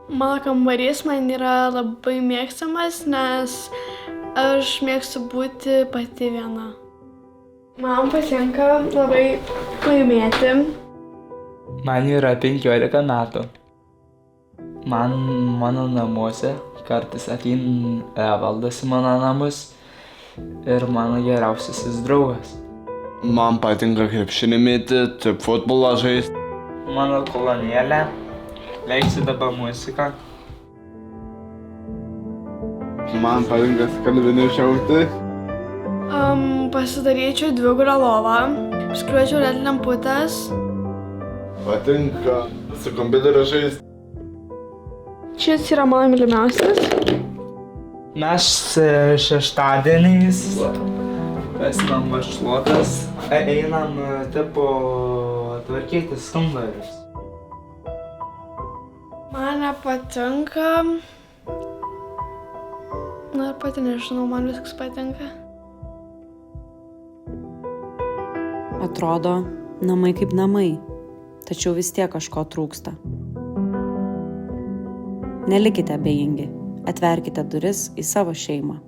Mano kambarys man yra labai mėgstamas, nes aš mėgstu būti pati viena. Man patinka labai laimėti. Man yra 15 metų. Mano namuose kartais ateina Evaldas į mano namus ir mano geriausiasis draugas. Man patinka krepšinį mėtyti, futbolą žaisti. Mano kolonėlė, leisti dabar muziką. Man patinka skalbinių šiauti. Pasidaryčiau dvigulę lovą, skruočiau LED lemputės. Patinka su kompiuteriu žaisti. Šis yra mano mylimiausias. Mes šeštadieniais pasimam vašluotas, einam tvarkytis kambarius. Man nepatinka. Na ir pati nežinau, man viskas patinka. Atrodo, namai kaip namai, tačiau vis tiek kažko trūksta. Nelikite abejingi, atverkite duris į savo šeimą.